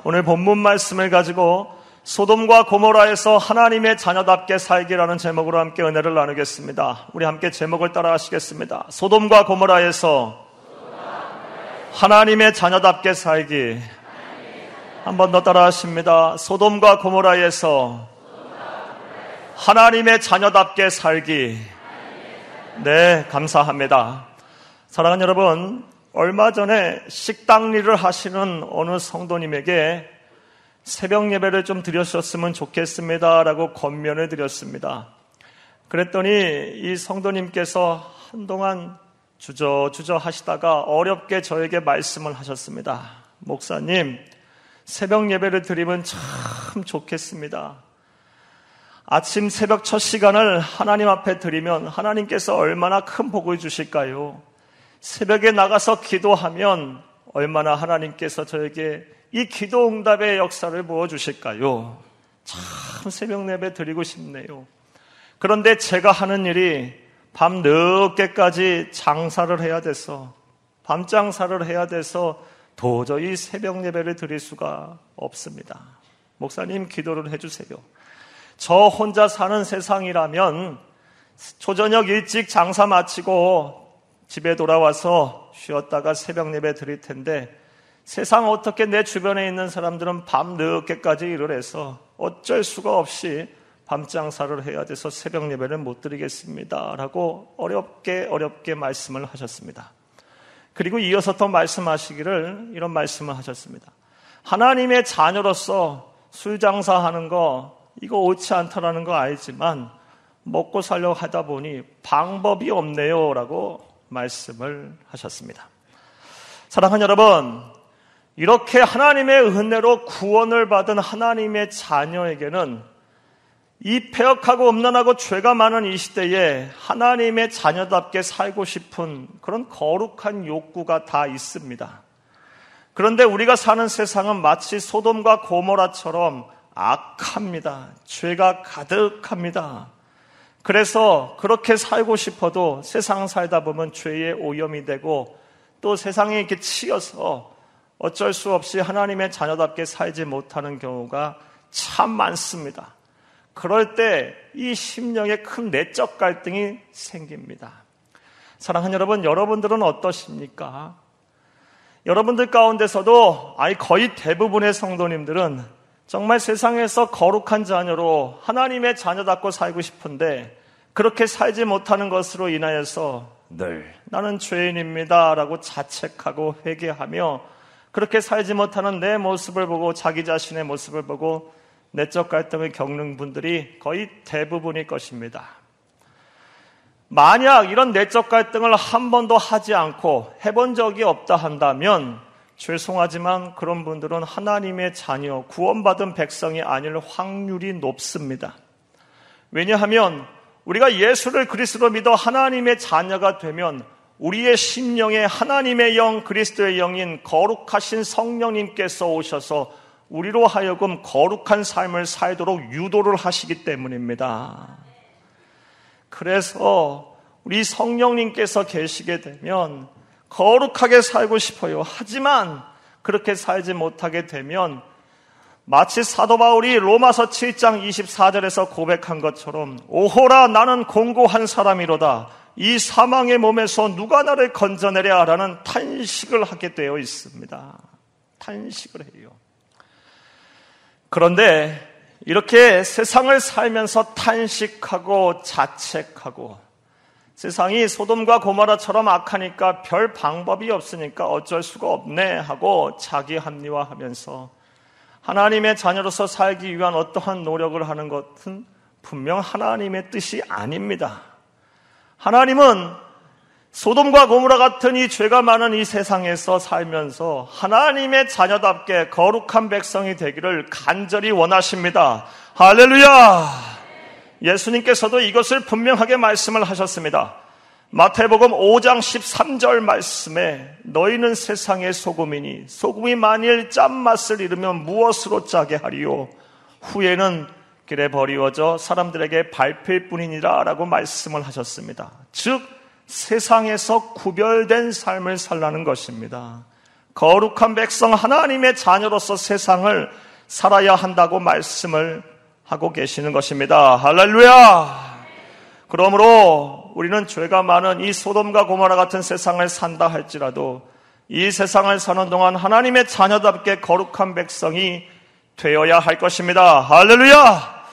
오늘 본문 말씀을 가지고 소돔과 고모라에서 하나님의 자녀답게 살기라는 제목으로 함께 은혜를 나누겠습니다. 우리 함께 제목을 따라 하시겠습니다. 소돔과 고모라에서 하나님의 자녀답게 살기. 한 번 더 따라 하십니다. 소돔과 고모라에서 하나님의 자녀답게 살기. 네, 감사합니다. 사랑하는 여러분, 얼마 전에 식당 일을 하시는 어느 성도님에게 새벽 예배를 좀 드렸었으면 좋겠습니다라고 권면을 드렸습니다. 그랬더니 이 성도님께서 한동안 주저주저 하시다가 어렵게 저에게 말씀을 하셨습니다. 목사님, 새벽 예배를 드리면 참 좋겠습니다. 아침 새벽 첫 시간을 하나님 앞에 드리면 하나님께서 얼마나 큰 복을 주실까요? 새벽에 나가서 기도하면 얼마나 하나님께서 저에게 이 기도 응답의 역사를 부어주실까요? 참 새벽 예배 드리고 싶네요. 그런데 제가 하는 일이 밤 늦게까지 장사를 해야 돼서, 밤 장사를 해야 돼서 도저히 새벽 예배를 드릴 수가 없습니다. 목사님, 기도를 해주세요. 저 혼자 사는 세상이라면 초저녁 일찍 장사 마치고 집에 돌아와서 쉬었다가 새벽 예배 드릴 텐데, 세상 어떻게 내 주변에 있는 사람들은 밤 늦게까지 일을 해서 어쩔 수가 없이 밤 장사를 해야 돼서 새벽 예배를 못 드리겠습니다 라고 어렵게 말씀을 하셨습니다. 그리고 이어서 또 말씀하시기를 이런 말씀을 하셨습니다. 하나님의 자녀로서 술 장사하는 거 이거 옳지 않다라는 거 알지만 먹고 살려고 하다 보니 방법이 없네요 라고 말씀을 하셨습니다. 사랑하는 여러분, 이렇게 하나님의 은혜로 구원을 받은 하나님의 자녀에게는 이 패역하고 음란하고 죄가 많은 이 시대에 하나님의 자녀답게 살고 싶은 그런 거룩한 욕구가 다 있습니다. 그런데 우리가 사는 세상은 마치 소돔과 고모라처럼 악합니다. 죄가 가득합니다. 그래서 그렇게 살고 싶어도 세상 살다 보면 죄의 오염이 되고 또 세상에 이렇게 치여서 어쩔 수 없이 하나님의 자녀답게 살지 못하는 경우가 참 많습니다. 그럴 때 이 심령에 큰 내적 갈등이 생깁니다. 사랑하는 여러분, 여러분들은 어떠십니까? 여러분들 가운데서도 거의 대부분의 성도님들은 정말 세상에서 거룩한 자녀로 하나님의 자녀답고 살고 싶은데 그렇게 살지 못하는 것으로 인하여서 늘 나는 죄인입니다 라고 자책하고 회개하며 그렇게 살지 못하는 내 모습을 보고 자기 자신의 모습을 보고 내적 갈등을 겪는 분들이 거의 대부분일 것입니다. 만약 이런 내적 갈등을 한 번도 하지 않고 해본 적이 없다 한다면 죄송하지만 그런 분들은 하나님의 자녀, 구원받은 백성이 아닐 확률이 높습니다. 왜냐하면 우리가 예수를 그리스도로 믿어 하나님의 자녀가 되면 우리의 심령에 하나님의 영, 그리스도의 영인 거룩하신 성령님께서 오셔서 우리로 하여금 거룩한 삶을 살도록 유도를 하시기 때문입니다. 그래서 우리 성령님께서 계시게 되면 거룩하게 살고 싶어요. 하지만 그렇게 살지 못하게 되면 마치 사도 바울이 로마서 7장 24절에서 고백한 것처럼 오호라 나는 공고한 사람이로다. 이 사망의 몸에서 누가 나를 건져내랴 라는 탄식을 하게 되어 있습니다. 탄식을 해요. 그런데 이렇게 세상을 살면서 탄식하고 자책하고 세상이 소돔과 고모라처럼 악하니까 별 방법이 없으니까 어쩔 수가 없네 하고 자기 합리화하면서 하나님의 자녀로서 살기 위한 어떠한 노력을 하는 것은 분명 하나님의 뜻이 아닙니다. 하나님은 소돔과 고모라 같은 이 죄가 많은 이 세상에서 살면서 하나님의 자녀답게 거룩한 백성이 되기를 간절히 원하십니다. 할렐루야! 예수님께서도 이것을 분명하게 말씀을 하셨습니다. 마태복음 5장 13절 말씀에 너희는 세상의 소금이니 소금이 만일 짠맛을 잃으면 무엇으로 짜게 하리요? 후에는 길에 버리워져 사람들에게 밟힐 뿐이니라 라고 말씀을 하셨습니다. 즉 세상에서 구별된 삶을 살라는 것입니다. 거룩한 백성 하나님의 자녀로서 세상을 살아야 한다고 말씀을 하고 계시는 것입니다. 할렐루야! 그러므로 우리는 죄가 많은 이 소돔과 고모라 같은 세상을 산다 할지라도 이 세상을 사는 동안 하나님의 자녀답게 거룩한 백성이 되어야 할 것입니다. 할렐루야!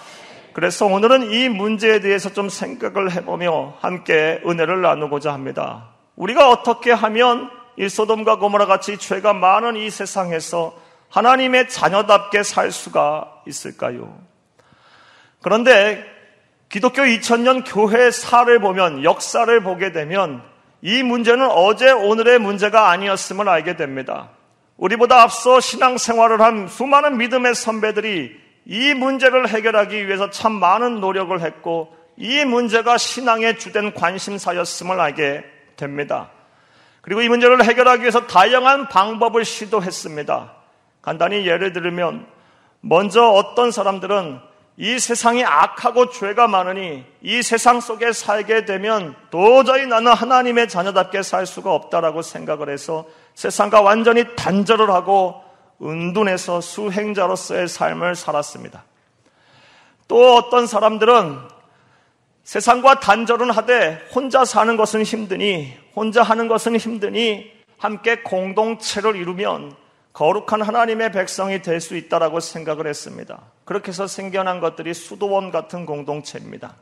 그래서 오늘은 이 문제에 대해서 좀 생각을 해보며 함께 은혜를 나누고자 합니다. 우리가 어떻게 하면 이 소돔과 고모라 같이 죄가 많은 이 세상에서 하나님의 자녀답게 살 수가 있을까요? 그런데 기독교 2000년 교회사를 보면, 역사를 보게 되면 이 문제는 어제 오늘의 문제가 아니었음을 알게 됩니다. 우리보다 앞서 신앙생활을 한 수많은 믿음의 선배들이 이 문제를 해결하기 위해서 참 많은 노력을 했고 이 문제가 신앙의 주된 관심사였음을 알게 됩니다. 그리고 이 문제를 해결하기 위해서 다양한 방법을 시도했습니다. 간단히 예를 들면 먼저 어떤 사람들은 이 세상이 악하고 죄가 많으니 이 세상 속에 살게 되면 도저히 나는 하나님의 자녀답게 살 수가 없다라고 생각을 해서 세상과 완전히 단절을 하고 은둔해서 수행자로서의 삶을 살았습니다. 또 어떤 사람들은 세상과 단절은 하되 혼자 사는 것은 힘드니, 혼자 하는 것은 힘드니 함께 공동체를 이루면 거룩한 하나님의 백성이 될 수 있다라고 생각을 했습니다. 그렇게 해서 생겨난 것들이 수도원 같은 공동체입니다.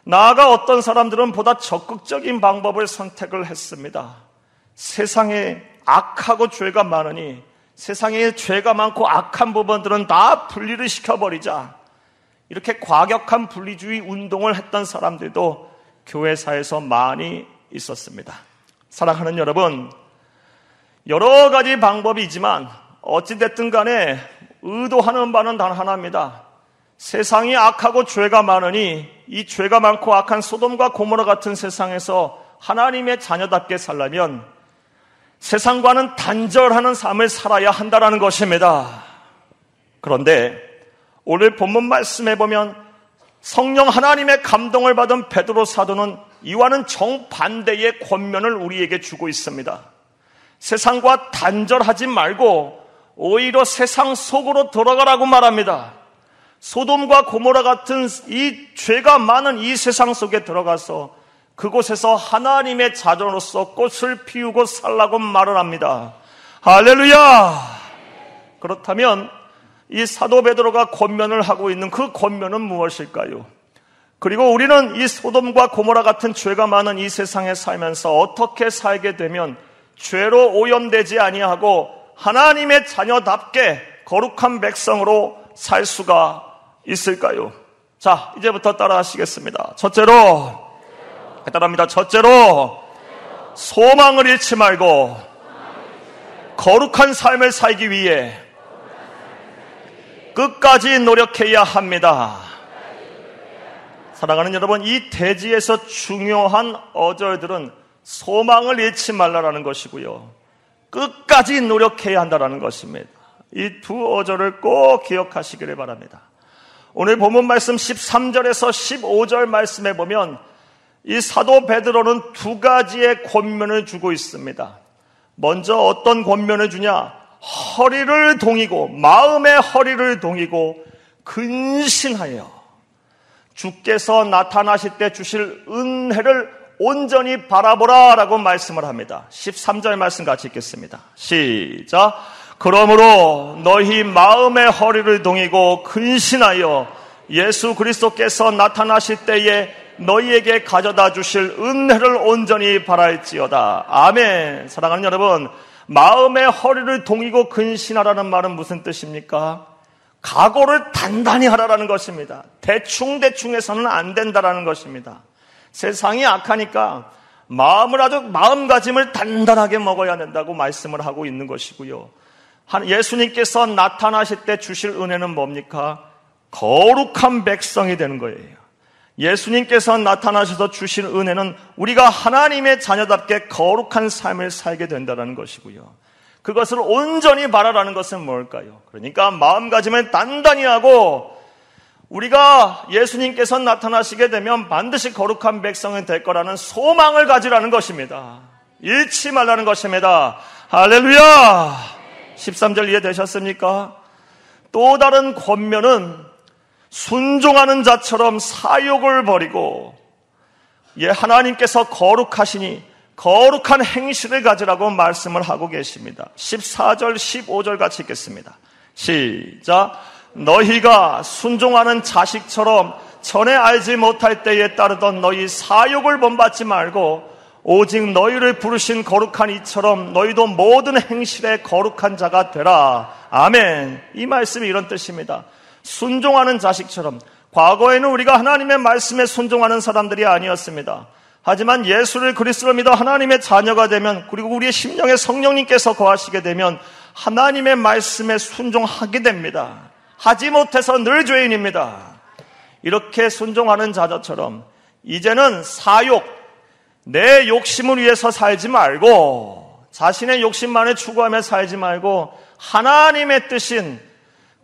나아가 어떤 사람들은 보다 적극적인 방법을 선택을 했습니다. 세상에 악하고 죄가 많으니 세상에 죄가 많고 악한 부분들은 다 분리를 시켜버리자, 이렇게 과격한 분리주의 운동을 했던 사람들도 교회사에서 많이 있었습니다. 사랑하는 여러분, 여러 가지 방법이지만 어찌됐든 간에 의도하는 바는 단 하나입니다. 세상이 악하고 죄가 많으니 이 죄가 많고 악한 소돔과 고모라 같은 세상에서 하나님의 자녀답게 살려면 세상과는 단절하는 삶을 살아야 한다는 것입니다. 그런데 오늘 본문 말씀에 보면 성령 하나님의 감동을 받은 베드로 사도는 이와는 정반대의 권면을 우리에게 주고 있습니다. 세상과 단절하지 말고 오히려 세상 속으로 들어가라고 말합니다. 소돔과 고모라 같은 이 죄가 많은 이 세상 속에 들어가서 그곳에서 하나님의 자녀로서 꽃을 피우고 살라고 말을 합니다. 할렐루야! 그렇다면 이 사도 베드로가 권면을 하고 있는 그 권면은 무엇일까요? 그리고 우리는 이 소돔과 고모라 같은 죄가 많은 이 세상에 살면서 어떻게 살게 되면 죄로 오염되지 아니하고 하나님의 자녀답게 거룩한 백성으로 살 수가 있을까요? 자, 이제부터 따라하시겠습니다. 첫째로, 따라합니다. 첫째로, 소망을 잃지 말고 거룩한 삶을 살기 위해 끝까지 노력해야 합니다. 사랑하는 여러분, 이 대지에서 중요한 어절들은 소망을 잃지 말라라는 것이고요, 끝까지 노력해야 한다는 것입니다. 이 두 어절을 꼭 기억하시기를 바랍니다. 오늘 본문 말씀 13절에서 15절 말씀에 보면 이 사도 베드로는 두 가지의 권면을 주고 있습니다. 먼저 어떤 권면을 주냐? 허리를 동이고, 마음의 허리를 동이고 근신하여 주께서 나타나실 때 주실 은혜를 온전히 바라보라 라고 말씀을 합니다. 13절 말씀 같이 읽겠습니다. 시작. 그러므로 너희 마음의 허리를 동이고 근신하여 예수 그리스도께서 나타나실 때에 너희에게 가져다 주실 은혜를 온전히 바랄지어다. 아멘. 사랑하는 여러분, 마음의 허리를 동이고 근신하라는 말은 무슨 뜻입니까? 각오를 단단히 하라는 것입니다. 대충 해서는 안 된다라는 것입니다. 세상이 악하니까 마음가짐을 단단하게 먹어야 된다고 말씀을 하고 있는 것이고요. 예수님께서 나타나실 때 주실 은혜는 뭡니까? 거룩한 백성이 되는 거예요. 예수님께서 나타나셔서 주실 은혜는 우리가 하나님의 자녀답게 거룩한 삶을 살게 된다는 것이고요. 그것을 온전히 바라라는 것은 뭘까요? 그러니까 마음가짐을 단단히 하고 우리가 예수님께서 나타나시게 되면 반드시 거룩한 백성이 될 거라는 소망을 가지라는 것입니다. 잃지 말라는 것입니다. 할렐루야! 13절 이해되셨습니까? 또 다른 권면은 순종하는 자처럼 사욕을 버리고 하나님께서 거룩하시니 거룩한 행실을 가지라고 말씀을 하고 계십니다. 14절 15절 같이 읽겠습니다. 시작. 너희가 순종하는 자식처럼 전에 알지 못할 때에 따르던 너희 사욕을 본받지 말고 오직 너희를 부르신 거룩한 이처럼 너희도 모든 행실에 거룩한 자가 되라. 아멘. 이 말씀이 이런 뜻입니다. 순종하는 자식처럼. 과거에는 우리가 하나님의 말씀에 순종하는 사람들이 아니었습니다. 하지만 예수를 그리스도로 믿어 하나님의 자녀가 되면, 그리고 우리의 심령에 성령님께서 거하시게 되면 하나님의 말씀에 순종하게 됩니다. 하지 못해서 늘 죄인입니다. 이렇게 순종하는 자처럼 이제는 사욕, 내 욕심을 위해서 살지 말고, 자신의 욕심만을 추구하며 살지 말고 하나님의 뜻인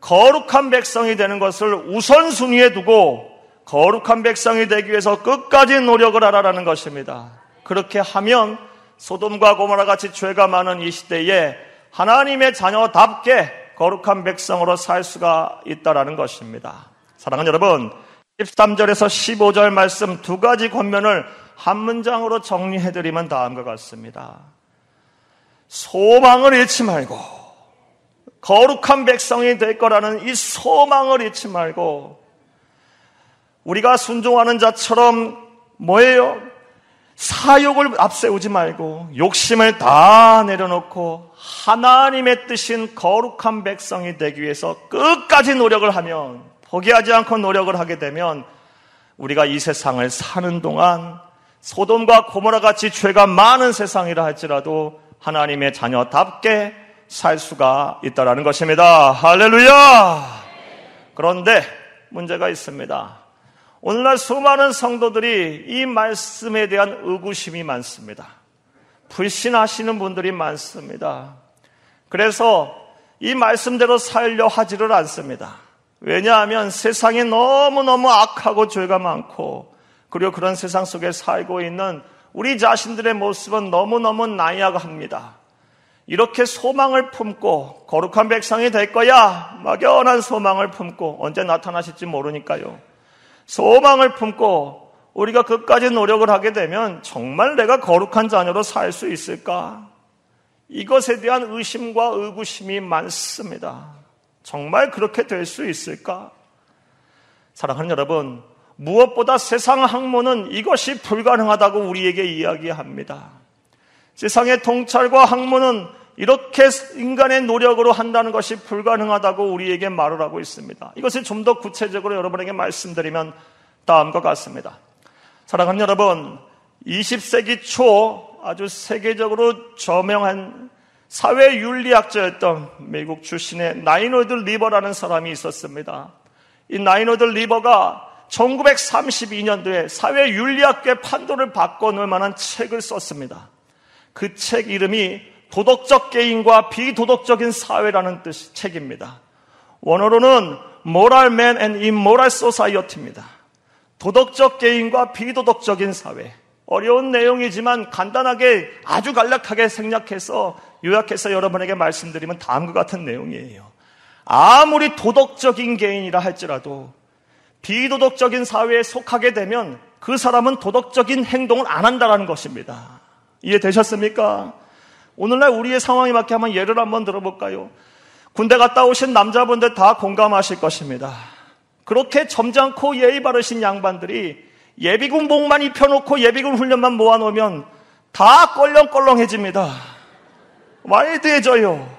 거룩한 백성이 되는 것을 우선순위에 두고 거룩한 백성이 되기 위해서 끝까지 노력을 하라는 것입니다. 그렇게 하면 소돔과 고모라 같이 죄가 많은 이 시대에 하나님의 자녀답게 거룩한 백성으로 살 수가 있다는 것입니다. 사랑하는 여러분, 13절에서 15절 말씀 두 가지 권면을 한 문장으로 정리해드리면 다음과 같습니다. 소망을 잃지 말고, 거룩한 백성이 될 거라는 이 소망을 잃지 말고, 우리가 순종하는 자처럼 뭐예요? 사욕을 앞세우지 말고 욕심을 다 내려놓고 하나님의 뜻인 거룩한 백성이 되기 위해서 끝까지 노력을 하면, 포기하지 않고 노력을 하게 되면 우리가 이 세상을 사는 동안 소돔과 고모라 같이 죄가 많은 세상이라 할지라도 하나님의 자녀답게 살 수가 있다는 것입니다. 할렐루야! 그런데 문제가 있습니다. 오늘날 수많은 성도들이 이 말씀에 대한 의구심이 많습니다. 불신하시는 분들이 많습니다. 그래서 이 말씀대로 살려 하지를 않습니다. 왜냐하면 세상이 너무너무 악하고 죄가 많고, 그리고 그런 세상 속에 살고 있는 우리 자신들의 모습은 너무너무 나약합니다. 이렇게 소망을 품고 거룩한 백성이 될 거야, 막연한 소망을 품고, 언제 나타나실지 모르니까요. 소망을 품고 우리가 끝까지 노력을 하게 되면 정말 내가 거룩한 자녀로 살 수 있을까? 이것에 대한 의심과 의구심이 많습니다. 정말 그렇게 될 수 있을까? 사랑하는 여러분, 무엇보다 세상 학문은 이것이 불가능하다고 우리에게 이야기합니다. 세상의 통찰과 학문은 이렇게 인간의 노력으로 한다는 것이 불가능하다고 우리에게 말을 하고 있습니다. 이것을 좀 더 구체적으로 여러분에게 말씀드리면 다음과 같습니다. 사랑하는 여러분, 20세기 초 아주 세계적으로 저명한 사회윤리학자였던 미국 출신의 나이노드 리버라는 사람이 있었습니다. 이 나이노드 리버가 1932년도에 사회윤리학계 판도를 바꿔놓을 만한 책을 썼습니다. 그 책 이름이 도덕적 개인과 비도덕적인 사회라는 뜻의 책입니다. 원어로는 Moral Man and Immoral Society입니다. 도덕적 개인과 비도덕적인 사회. 어려운 내용이지만 간단하게 아주 간략하게 생략해서 요약해서 여러분에게 말씀드리면 다음과 같은 내용이에요. 아무리 도덕적인 개인이라 할지라도 비도덕적인 사회에 속하게 되면 그 사람은 도덕적인 행동을 안 한다는 것입니다. 이해되셨습니까? 오늘날 우리의 상황에 맞게 한번 예를 한번 들어볼까요? 군대 갔다 오신 남자분들 다 공감하실 것입니다. 그렇게 점잖고 예의 바르신 양반들이 예비군 복만 입혀놓고 예비군 훈련만 모아놓으면 다 껄렁껄렁해집니다. 와일드해져요.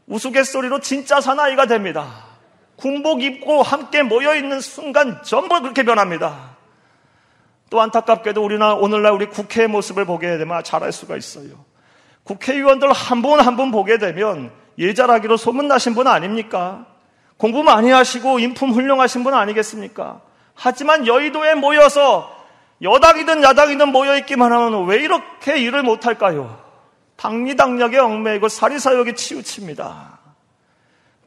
우스갯소리로 진짜 사나이가 됩니다. 군복 입고 함께 모여있는 순간 전부 그렇게 변합니다. 또 안타깝게도 오늘날 우리 국회의 모습을 보게 되면 잘할 수가 있어요. 국회의원들 한 분 한 분 보게 되면 예잘하기로 소문나신 분 아닙니까? 공부 많이 하시고 인품 훌륭하신 분 아니겠습니까? 하지만 여의도에 모여서 여당이든 야당이든 모여있기만 하면 왜 이렇게 일을 못할까요? 당리당략에 얽매이고 사리사욕에 치우칩니다.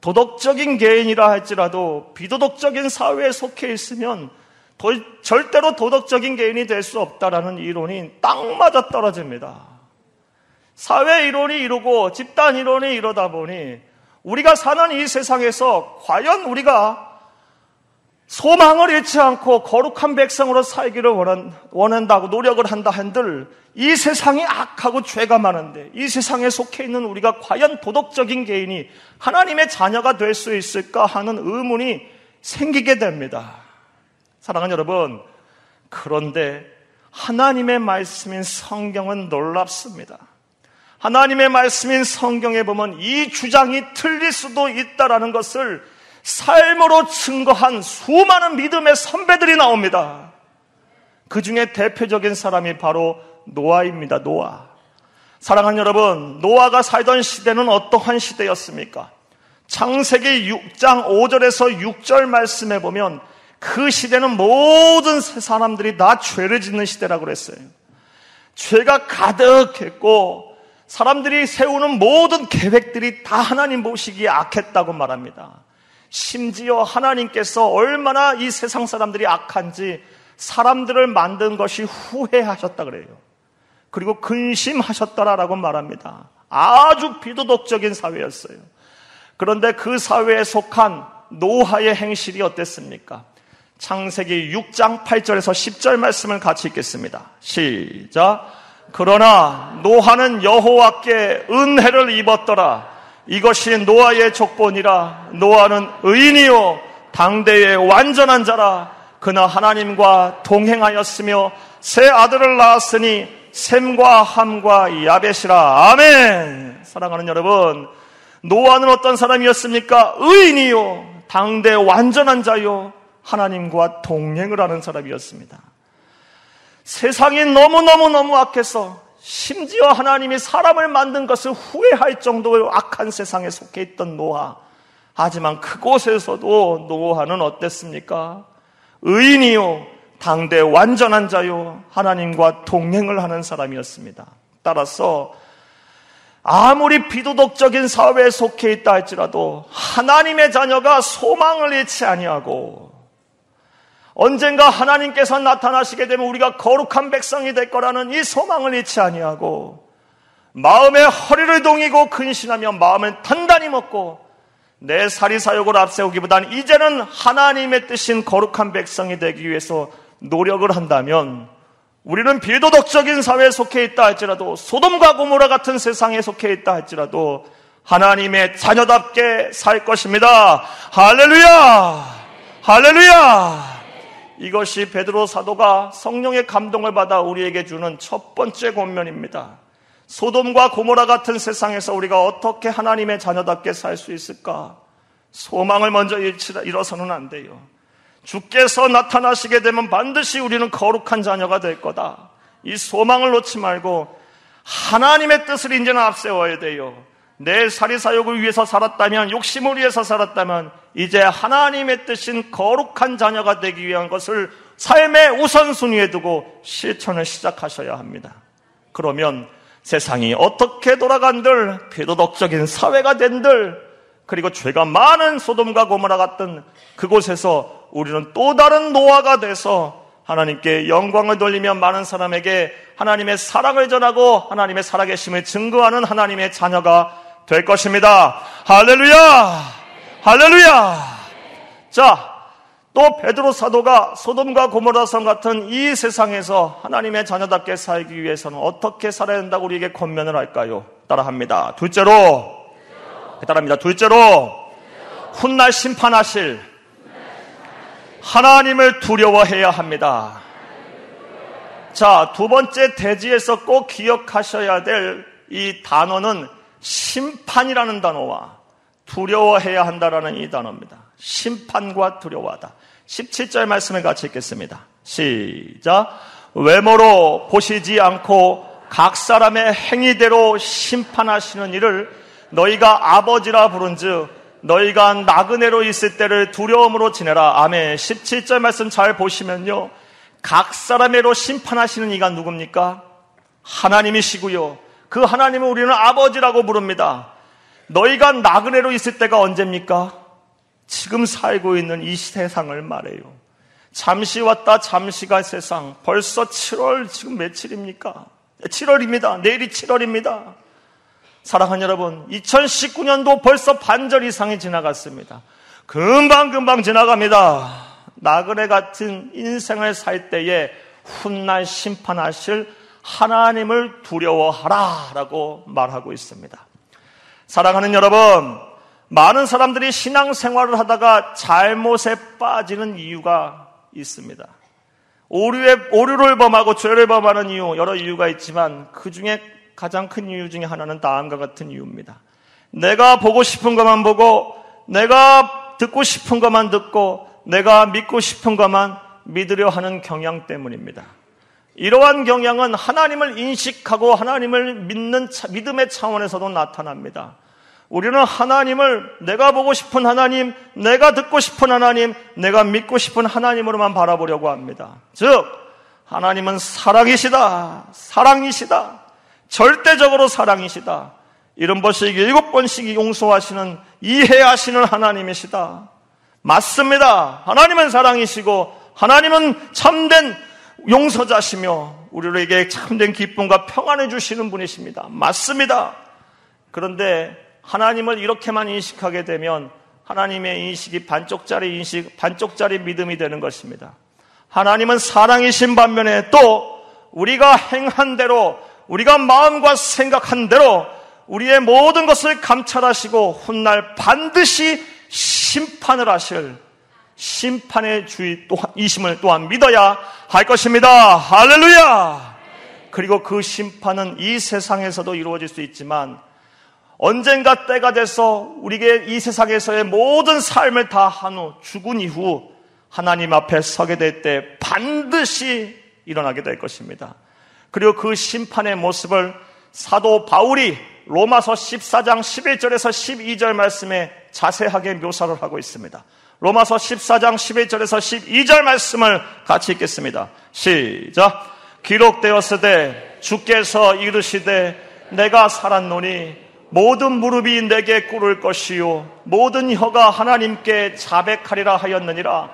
도덕적인 개인이라 할지라도 비도덕적인 사회에 속해 있으면 절대로 도덕적인 개인이 될 수 없다라는 이론이 딱 맞아 떨어집니다. 사회 이론이 이루고 집단 이론이 이러다 보니 우리가 사는 이 세상에서 과연 우리가 소망을 잃지 않고 거룩한 백성으로 살기를 원한다고 노력을 한다 한들 이 세상이 악하고 죄가 많은데 이 세상에 속해 있는 우리가 과연 도덕적인 개인이 하나님의 자녀가 될 수 있을까 하는 의문이 생기게 됩니다. 사랑하는 여러분, 그런데 하나님의 말씀인 성경은 놀랍습니다. 하나님의 말씀인 성경에 보면 이 주장이 틀릴 수도 있다라는 것을 삶으로 증거한 수많은 믿음의 선배들이 나옵니다. 그 중에 대표적인 사람이 바로 노아입니다. 노아. 사랑하는 여러분, 노아가 살던 시대는 어떠한 시대였습니까? 창세기 6장 5절에서 6절 말씀에 보면 그 시대는 모든 사람들이 다 죄를 짓는 시대라고 그랬어요. 죄가 가득했고 사람들이 세우는 모든 계획들이 다 하나님 보시기에 악했다고 말합니다. 심지어 하나님께서 얼마나 이 세상 사람들이 악한지 사람들을 만든 것이 후회하셨다 그래요. 그리고 근심하셨다라고 말합니다. 아주 비도덕적인 사회였어요. 그런데 그 사회에 속한 노아의 행실이 어땠습니까? 창세기 6장 8절에서 10절 말씀을 같이 읽겠습니다. 시작. 그러나 노아는 여호와께 은혜를 입었더라. 이것이 노아의 족본이라. 노아는 의인이요 당대의 완전한 자라. 그는 하나님과 동행하였으며 세 아들을 낳았으니 셈과 함과 야벳이라. 아멘. 사랑하는 여러분, 노아는 어떤 사람이었습니까? 의인이요 당대 완전한 자요 하나님과 동행을 하는 사람이었습니다. 세상이 너무너무 악해서 심지어 하나님이 사람을 만든 것을 후회할 정도로 악한 세상에 속해 있던 노아. 하지만 그곳에서도 노아는 어땠습니까? 의인이요 당대 완전한 자요 하나님과 동행을 하는 사람이었습니다. 따라서 아무리 비도덕적인 사회에 속해 있다 할지라도 하나님의 자녀가 소망을 잃지 아니하고 언젠가 하나님께서 나타나시게 되면 우리가 거룩한 백성이 될 거라는 이 소망을 잃지 아니하고 마음에 허리를 동이고 근신하며 마음을 단단히 먹고 내 사리사욕을 앞세우기보다는 이제는 하나님의 뜻인 거룩한 백성이 되기 위해서 노력을 한다면 우리는 비도덕적인 사회에 속해 있다 할지라도 소돔과 고모라 같은 세상에 속해 있다 할지라도 하나님의 자녀답게 살 것입니다. 할렐루야! 할렐루야! 이것이 베드로 사도가 성령의 감동을 받아 우리에게 주는 첫 번째 권면입니다. 소돔과 고모라 같은 세상에서 우리가 어떻게 하나님의 자녀답게 살 수 있을까? 소망을 먼저 잃어서는 안 돼요. 주께서 나타나시게 되면 반드시 우리는 거룩한 자녀가 될 거다. 이 소망을 놓지 말고 하나님의 뜻을 이제는 앞세워야 돼요. 내 사리사욕을 위해서 살았다면, 욕심을 위해서 살았다면 이제 하나님의 뜻인 거룩한 자녀가 되기 위한 것을 삶의 우선순위에 두고 실천을 시작하셔야 합니다. 그러면 세상이 어떻게 돌아간들, 비도덕적인 사회가 된들, 그리고 죄가 많은 소돔과 고모라 같은 그곳에서 우리는 또 다른 노아가 돼서 하나님께 영광을 돌리며 많은 사람에게 하나님의 사랑을 전하고 하나님의 살아계심을 증거하는 하나님의 자녀가 될 것입니다. 할렐루야! 할렐루야! 자, 또 베드로 사도가 소돔과 고모라 성 같은 이 세상에서 하나님의 자녀답게 살기 위해서는 어떻게 살아야 된다고 우리에게 권면을 할까요? 따라합니다. 둘째로, 훗날 심판하실 하나님을 두려워해야 합니다. 자, 두 번째 대지에서 꼭 기억하셔야 될 이 단어는 심판이라는 단어와 두려워해야 한다라는 이 단어입니다. 심판과 두려워하다. 17절 말씀을 같이 읽겠습니다. 시작. 외모로 보시지 않고 각 사람의 행위대로 심판하시는 이를 너희가 아버지라 부른즉 너희가 나그네로 있을 때를 두려움으로 지내라. 아멘. 17절 말씀 잘 보시면요, 각 사람의로 심판하시는 이가 누굽니까? 하나님이시고요, 그 하나님을 우리는 아버지라고 부릅니다. 너희가 나그네로 있을 때가 언제입니까? 지금 살고 있는 이 세상을 말해요. 잠시 왔다 잠시 갈 세상. 벌써 7월 지금 며칠입니까? 7월입니다. 내일이 7월입니다. 사랑하는 여러분, 2019년도 벌써 반절 이상이 지나갔습니다. 금방 지나갑니다. 나그네 같은 인생을 살 때에 훗날 심판하실 하나님을 두려워하라 라고 말하고 있습니다. 사랑하는 여러분, 많은 사람들이 신앙생활을 하다가 잘못에 빠지는 이유가 있습니다. 오류를 범하고 죄를 범하는 이유, 여러 이유가 있지만 그 중에 가장 큰 이유 중에 하나는 다음과 같은 이유입니다. 내가 보고 싶은 것만 보고, 내가 듣고 싶은 것만 듣고, 내가 믿고 싶은 것만 믿으려 하는 경향 때문입니다. 이러한 경향은 하나님을 인식하고 하나님을 믿는 믿음의 차원에서도 나타납니다. 우리는 하나님을 내가 보고 싶은 하나님, 내가 듣고 싶은 하나님, 내가 믿고 싶은 하나님으로만 바라보려고 합니다. 즉, 하나님은 사랑이시다. 절대적으로 사랑이시다. 70번씩 7번씩 용서하시는, 이해하시는 하나님이시다. 맞습니다. 하나님은 사랑이시고 하나님은 참된 용서자시며 우리에게 참된 기쁨과 평안을 주시는 분이십니다. 맞습니다. 그런데 하나님을 이렇게만 인식하게 되면 하나님의 인식이 반쪽짜리 믿음이 되는 것입니다. 하나님은 사랑이신 반면에 또 우리가 행한 대로, 우리가 마음과 생각한 대로 우리의 모든 것을 감찰하시고 훗날 반드시 심판을 하실 심판의 주의 이심을 또한 믿어야 할 것입니다. 할렐루야! 그리고 그 심판은 이 세상에서도 이루어질 수 있지만 언젠가 때가 돼서 우리에게 이 세상에서의 모든 삶을 다 한 후, 죽은 이후 하나님 앞에 서게 될 때 반드시 일어나게 될 것입니다. 그리고 그 심판의 모습을 사도 바울이 로마서 14장 11절에서 12절 말씀에 자세하게 묘사를 하고 있습니다. 로마서 14장 11절에서 12절 말씀을 같이 읽겠습니다. 시작. 기록되었으되 주께서 이르시되 내가 살았노니 모든 무릎이 내게 꿇을 것이요 모든 혀가 하나님께 자백하리라 하였느니라.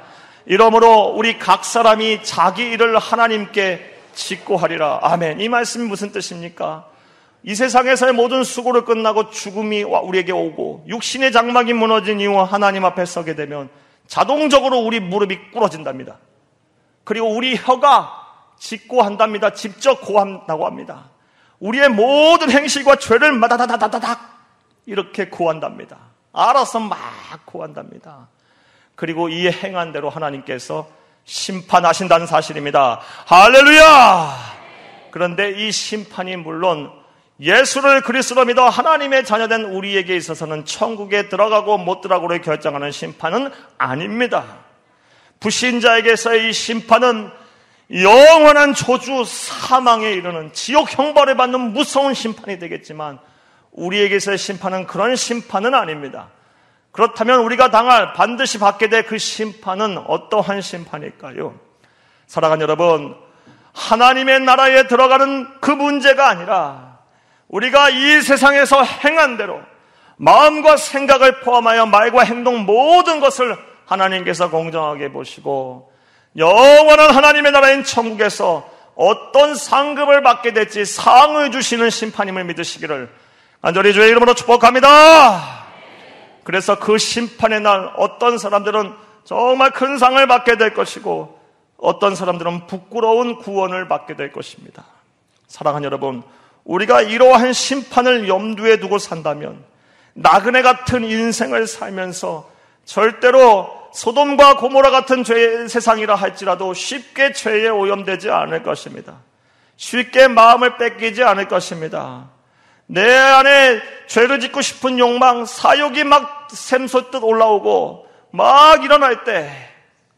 이러므로 우리 각 사람이 자기 일을 하나님께 직고하리라. 아멘. 이 말씀이 무슨 뜻입니까? 이 세상에서의 모든 수고를 끝나고 죽음이 우리에게 오고 육신의 장막이 무너진 이후 하나님 앞에 서게 되면 자동적으로 우리 무릎이 꿇어진답니다. 그리고 우리 혀가 직고한답니다. 직접 고한다고 합니다. 우리의 모든 행실과 죄를 마다다다다닥 이렇게 고한답니다. 알아서 막 고한답니다. 그리고 이 행한 대로 하나님께서 심판하신다는 사실입니다. 할렐루야! 그런데 이 심판이 물론 예수를 그리스도로 믿어 하나님의 자녀된 우리에게 있어서는 천국에 들어가고 못 들어가고를 결정하는 심판은 아닙니다. 불신자에게서의 이 심판은 영원한 저주 사망에 이르는 지옥 형벌을 받는 무서운 심판이 되겠지만 우리에게서의 심판은 그런 심판은 아닙니다. 그렇다면 우리가 반드시 받게 될 그 심판은 어떠한 심판일까요? 사랑하는 여러분, 하나님의 나라에 들어가는 그 문제가 아니라 우리가 이 세상에서 행한 대로 마음과 생각을 포함하여 말과 행동 모든 것을 하나님께서 공정하게 보시고 영원한 하나님의 나라인 천국에서 어떤 상급을 받게 될지 상을 주시는 심판임을 믿으시기를 간절히 주의 이름으로 축복합니다. 그래서 그 심판의 날 어떤 사람들은 정말 큰 상을 받게 될 것이고 어떤 사람들은 부끄러운 구원을 받게 될 것입니다. 사랑하는 여러분, 우리가 이러한 심판을 염두에 두고 산다면 나그네 같은 인생을 살면서 절대로 소돔과 고모라 같은 죄의 세상이라 할지라도 쉽게 죄에 오염되지 않을 것입니다. 쉽게 마음을 뺏기지 않을 것입니다. 내 안에 죄를 짓고 싶은 욕망, 사욕이 막 샘솟듯 올라오고 막 일어날 때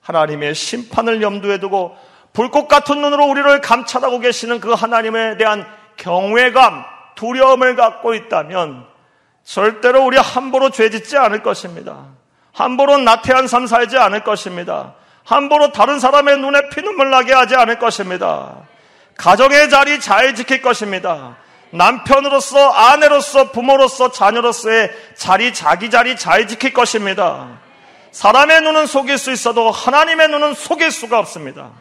하나님의 심판을 염두에 두고 불꽃 같은 눈으로 우리를 감찰하고 계시는 그 하나님에 대한 경외감, 두려움을 갖고 있다면 절대로 우리 함부로 죄 짓지 않을 것입니다. 함부로 나태한 삶 살지 않을 것입니다. 함부로 다른 사람의 눈에 피눈물 나게 하지 않을 것입니다. 가정의 자리 잘 지킬 것입니다. 남편으로서, 아내로서, 부모로서, 자녀로서의 자기 자리 잘 지킬 것입니다. 사람의 눈은 속일 수 있어도 하나님의 눈은 속일 수가 없습니다.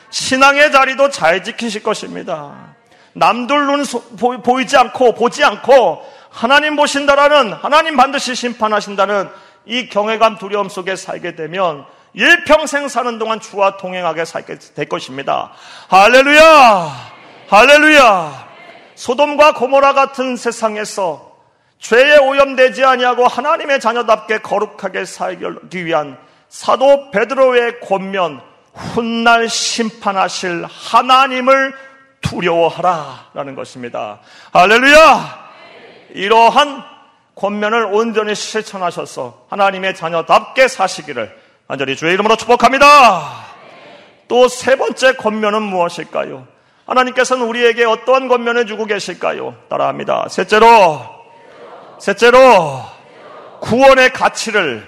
신앙의 자리도 잘 지키실 것입니다. 남들 눈 보지 않고 하나님 보신다라는, 하나님 반드시 심판하신다는 이 경외감, 두려움 속에 살게 되면 일평생 사는 동안 주와 동행하게 살게 될 것입니다. 할렐루야! 할렐루야! 소돔과 고모라 같은 세상에서 죄에 오염되지 아니하고 하나님의 자녀답게 거룩하게 살기 위한 사도 베드로의 권면, 훗날 심판하실 하나님을 두려워하라 라는 것입니다. 할렐루야! 이러한 권면을 온전히 실천하셔서 하나님의 자녀답게 사시기를 간절히 주의 이름으로 축복합니다. 또 세 번째 권면은 무엇일까요? 하나님께서는 우리에게 어떠한 권면을 주고 계실까요? 따라합니다. 셋째로 구원의 가치를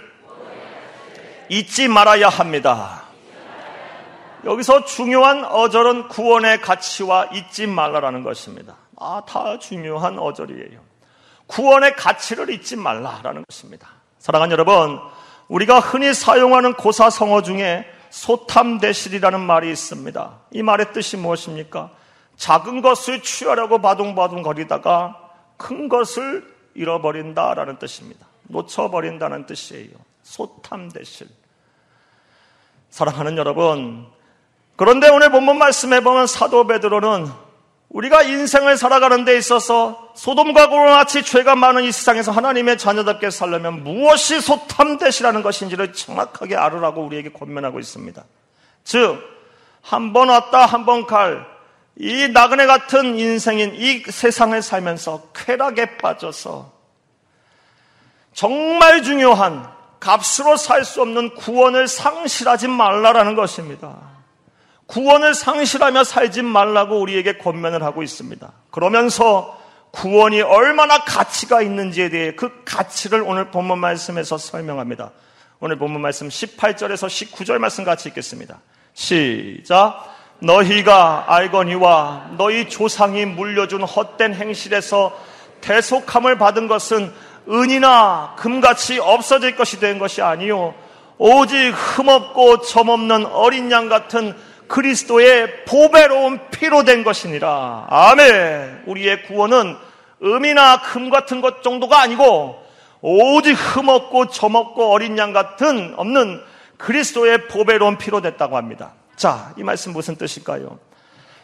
잊지 말아야 합니다. 여기서 중요한 어절은 구원의 가치와 잊지 말라라는 것입니다. 다 중요한 어절이에요. 구원의 가치를 잊지 말라라는 것입니다. 사랑하는 여러분, 우리가 흔히 사용하는 고사성어 중에 소탐대실이라는 말이 있습니다. 이 말의 뜻이 무엇입니까? 작은 것을 취하려고 바둥바둥 거리다가 큰 것을 잃어버린다라는 뜻입니다. 놓쳐버린다는 뜻이에요. 소탐대실. 사랑하는 여러분, 그런데 오늘 본문 말씀에 보면 사도 베드로는 우리가 인생을 살아가는 데 있어서 소돔과 고모라같이 죄가 많은 이 세상에서 하나님의 자녀답게 살려면 무엇이 소탐대시라는 것인지를 정확하게 알으라고 우리에게 권면하고 있습니다. 즉, 한 번 왔다 한 번 갈 이 나그네 같은 인생인 이 세상을 살면서 쾌락에 빠져서 정말 중요한 값으로 살 수 없는 구원을 상실하지 말라라는 것입니다. 구원을 상실하며 살지 말라고 우리에게 권면을 하고 있습니다. 그러면서 구원이 얼마나 가치가 있는지에 대해 그 가치를 오늘 본문 말씀에서 설명합니다. 오늘 본문 말씀 18절에서 19절 말씀 같이 읽겠습니다. 시작. 너희가 알거니와 너희 조상이 물려준 헛된 행실에서 대속함을 받은 것은 은이나 금같이 없어질 것이 된 것이 아니요 오직 흠없고 점없는 어린 양 같은 그리스도의 보배로운 피로 된 것이니라. 아멘. 우리의 구원은 음이나 금 같은 것 정도가 아니고 오직 흠없고 점없고 어린 양 같은 없는 그리스도의 보배로운 피로 됐다고 합니다. 자, 이 말씀 무슨 뜻일까요?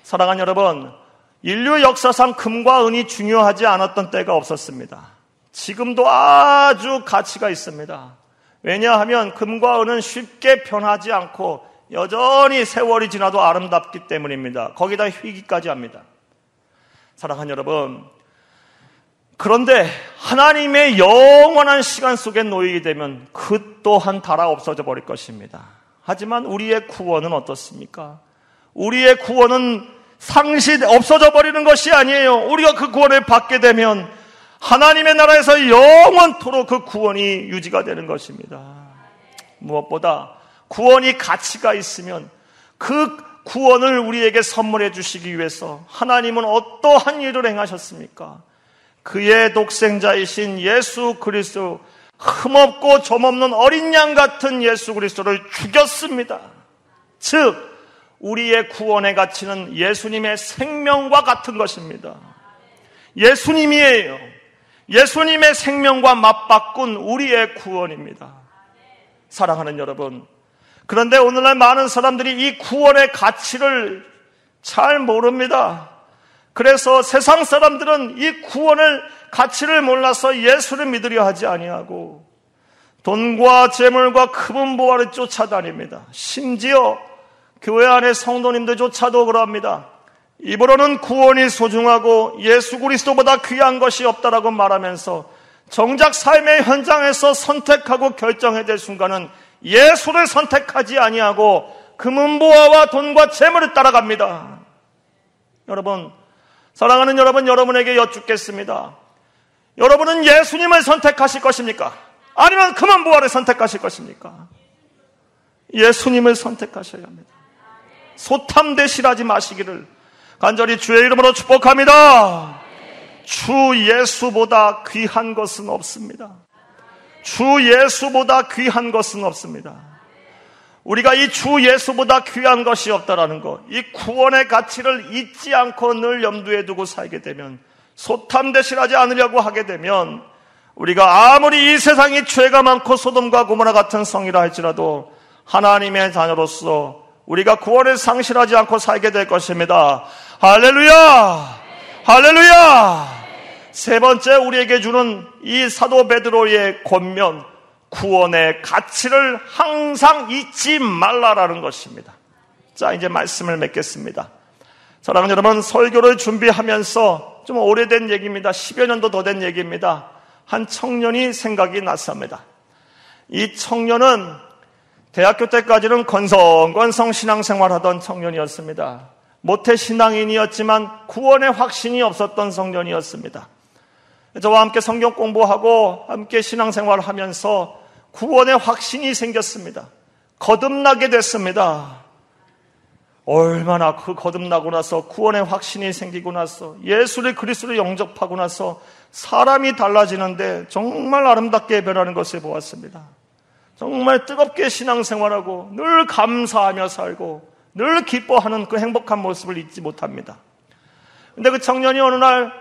사랑하는 여러분, 인류 역사상 금과 은이 중요하지 않았던 때가 없었습니다. 지금도 아주 가치가 있습니다. 왜냐하면 금과 은은 쉽게 변하지 않고 여전히 세월이 지나도 아름답기 때문입니다. 거기다 희귀까지 합니다. 사랑하는 여러분, 그런데 하나님의 영원한 시간 속에 놓이게 되면 그 또한 달아 없어져 버릴 것입니다. 하지만 우리의 구원은 어떻습니까? 우리의 구원은 없어져 버리는 것이 아니에요. 우리가 그 구원을 받게 되면 하나님의 나라에서 영원토록 그 구원이 유지가 되는 것입니다. 무엇보다 구원이 가치가 있으면 그 구원을 우리에게 선물해 주시기 위해서 하나님은 어떠한 일을 행하셨습니까? 그의 독생자이신 예수 그리스도, 흠없고 점없는 어린 양 같은 예수 그리스도를 죽였습니다. 즉, 우리의 구원의 가치는 예수님의 생명과 같은 것입니다. 예수님이에요. 예수님의 생명과 맞바꾼 우리의 구원입니다. 사랑하는 여러분, 그런데 오늘날 많은 사람들이 이 구원의 가치를 잘 모릅니다. 그래서 세상 사람들은 이 구원을 가치를 몰라서 예수를 믿으려 하지 아니하고 돈과 재물과 금은 보화를 쫓아다닙니다. 심지어 교회 안의 성도님들조차도 그럽니다. 입으로는 구원이 소중하고 예수 그리스도보다 귀한 것이 없다라고 말하면서 정작 삶의 현장에서 선택하고 결정해야 될 순간은 예수를 선택하지 아니하고 금은 보화와 돈과 재물을 따라갑니다. 여러분, 사랑하는 여러분, 여러분에게 여쭙겠습니다. 여러분은 예수님을 선택하실 것입니까? 아니면 금은 보화를 선택하실 것입니까? 예수님을 선택하셔야 합니다. 소탐대실하지 마시기를 간절히 주의 이름으로 축복합니다. 주 예수보다 귀한 것은 없습니다. 주 예수보다 귀한 것은 없습니다. 우리가 이 주 예수보다 귀한 것이 없다라는 것, 이 구원의 가치를 잊지 않고 늘 염두에 두고 살게 되면 소탐대실하지 않으려고 하게 되면 우리가 아무리 이 세상이 죄가 많고 소돔과 고모라 같은 성이라 할지라도 하나님의 자녀로서 우리가 구원을 상실하지 않고 살게 될 것입니다. 할렐루야! 할렐루야! 세 번째 우리에게 주는 이 사도 베드로의 권면, 구원의 가치를 항상 잊지 말라라는 것입니다. 자, 이제 말씀을 맺겠습니다. 사랑하는 여러분, 설교를 준비하면서 좀 오래된 얘기입니다. 10여 년도 더 된 얘기입니다. 한 청년이 생각이 났습니다. 이 청년은 대학교 때까지는 건성건성 신앙생활하던 청년이었습니다. 모태신앙인이었지만 구원의 확신이 없었던 청년이었습니다. 저와 함께 성경 공부하고 함께 신앙생활을 하면서 구원의 확신이 생겼습니다. 거듭나게 됐습니다. 얼마나 그 거듭나고 나서 구원의 확신이 생기고 나서 예수를 그리스도로 영접하고 나서 사람이 달라지는데 정말 아름답게 변하는 것을 보았습니다. 정말 뜨겁게 신앙생활하고 늘 감사하며 살고 늘 기뻐하는 그 행복한 모습을 잊지 못합니다. 그런데 그 청년이 어느 날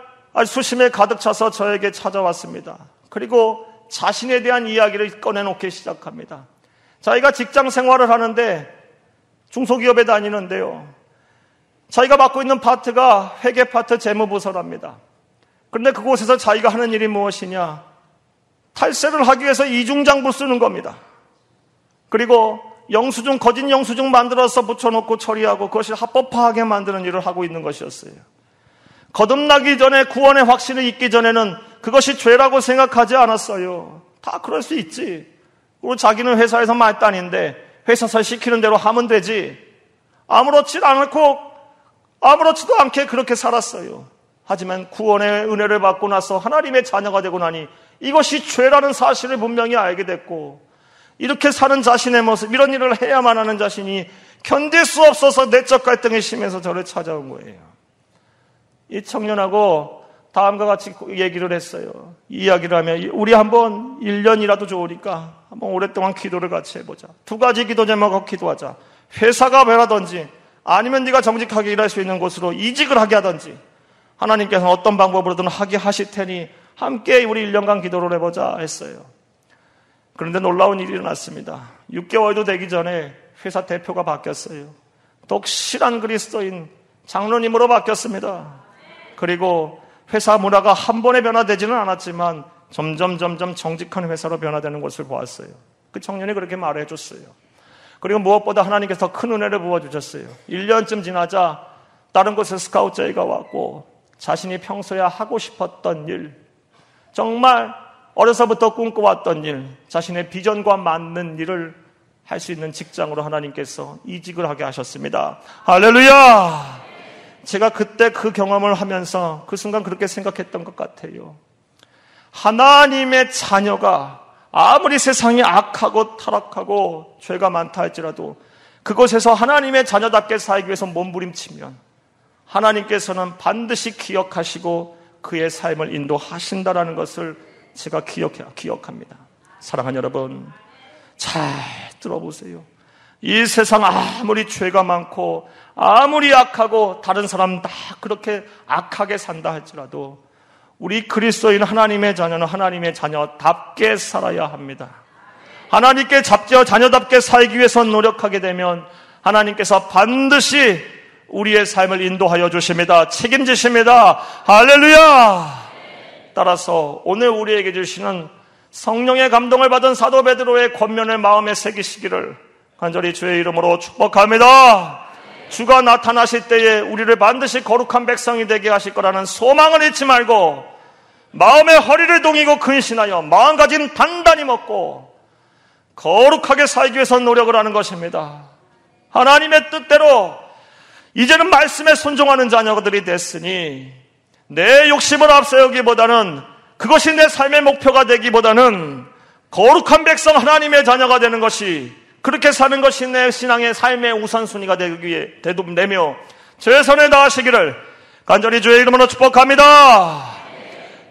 수심에 가득 차서 저에게 찾아왔습니다. 그리고 자신에 대한 이야기를 꺼내놓기 시작합니다. 자기가 직장 생활을 하는데 중소기업에 다니는데요. 자기가 맡고 있는 파트가 회계 파트 재무부서랍니다. 그런데 그곳에서 자기가 하는 일이 무엇이냐? 탈세를 하기 위해서 이중장부 쓰는 겁니다. 그리고 영수증, 거짓 영수증 만들어서 붙여놓고 처리하고 그것을 합법화하게 만드는 일을 하고 있는 것이었어요. 거듭나기 전에 구원의 확신을 잊기 전에는 그것이 죄라고 생각하지 않았어요. 다 그럴 수 있지. 그리고 자기는 회사에서 말단인데 회사에서 시키는 대로 하면 되지. 아무렇지도 않게 그렇게 살았어요. 하지만 구원의 은혜를 받고 나서 하나님의 자녀가 되고 나니 이것이 죄라는 사실을 분명히 알게 됐고, 이렇게 사는 자신의 모습, 이런 일을 해야만 하는 자신이 견딜 수 없어서 내적 갈등이 심해서 저를 찾아온 거예요. 이 청년하고 다음과 같이 얘기를 했어요. 이 이야기를 하면 우리 한번 1년이라도 좋으니까 한번 오랫동안 기도를 같이 해보자. 두 가지 기도 제목하고 기도하자. 회사가 변하든지 아니면 네가 정직하게 일할 수 있는 곳으로 이직을 하게 하든지 하나님께서는 어떤 방법으로든 하게 하실 테니 함께 우리 1년간 기도를 해보자 했어요. 그런데 놀라운 일이 일어났습니다. 6개월도 되기 전에 회사 대표가 바뀌었어요. 독실한 그리스도인 장로님으로 바뀌었습니다. 그리고 회사 문화가 한 번에 변화되지는 않았지만 점점 정직한 회사로 변화되는 것을 보았어요. 그 청년이 그렇게 말해줬어요. 그리고 무엇보다 하나님께서 큰 은혜를 부어주셨어요. 1년쯤 지나자 다른 곳에 스카우트제의가 왔고 자신이 평소에 하고 싶었던 일, 정말 어려서부터 꿈꿔왔던 일, 자신의 비전과 맞는 일을 할 수 있는 직장으로 하나님께서 이직을 하게 하셨습니다. 할렐루야! 제가 그때 그 경험을 하면서 그 순간 그렇게 생각했던 것 같아요. 하나님의 자녀가 아무리 세상이 악하고 타락하고 죄가 많다 할지라도 그곳에서 하나님의 자녀답게 살기 위해서 몸부림치면 하나님께서는 반드시 기억하시고 그의 삶을 인도하신다라는 것을 제가 기억합니다. 사랑하는 여러분, 잘 들어보세요. 이 세상 아무리 죄가 많고 아무리 악하고 다른 사람 다 그렇게 악하게 산다 할지라도 우리 그리스도인 하나님의 자녀는 하나님의 자녀답게 살아야 합니다. 하나님께 자녀답게 살기 위해서 노력하게 되면 하나님께서 반드시 우리의 삶을 인도하여 주십니다. 책임지십니다. 할렐루야! 따라서 오늘 우리에게 주시는 성령의 감동을 받은 사도 베드로의 권면을 마음에 새기시기를 간절히 주의 이름으로 축복합니다. 주가 나타나실 때에 우리를 반드시 거룩한 백성이 되게 하실 거라는 소망을 잊지 말고 마음의 허리를 동이고 근신하여 마음가짐 단단히 먹고 거룩하게 살기 위해서 노력을 하는 것입니다. 하나님의 뜻대로 이제는 말씀에 순종하는 자녀들이 됐으니 내 욕심을 앞세우기보다는 그것이 내 삶의 목표가 되기보다는 거룩한 백성 하나님의 자녀가 되는 것이, 그렇게 사는 것이 내 신앙의 삶의 우선순위가 되며 최선을 다하시기를 간절히 주의 이름으로 축복합니다.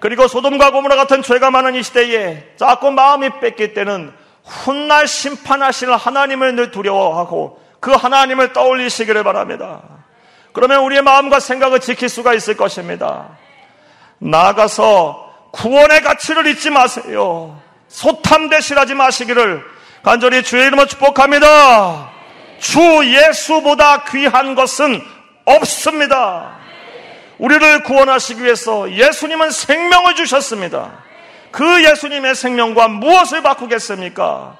그리고 소돔과 고모라 같은 죄가 많은 이 시대에 자꾸 마음이 뺏길 때는 훗날 심판하실 하나님을 늘 두려워하고 그 하나님을 떠올리시기를 바랍니다. 그러면 우리의 마음과 생각을 지킬 수가 있을 것입니다. 나아가서 구원의 가치를 잊지 마세요. 소탐대실하지 마시기를 간절히 주의 이름으로 축복합니다. 주 예수보다 귀한 것은 없습니다. 우리를 구원하시기 위해서 예수님은 생명을 주셨습니다. 그 예수님의 생명과 무엇을 바꾸겠습니까?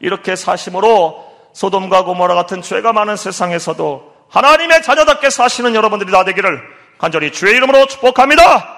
이렇게 사심으로 소돔과 고모라 같은 죄가 많은 세상에서도 하나님의 자녀답게 사시는 여러분들이 다 되기를 간절히 주의 이름으로 축복합니다.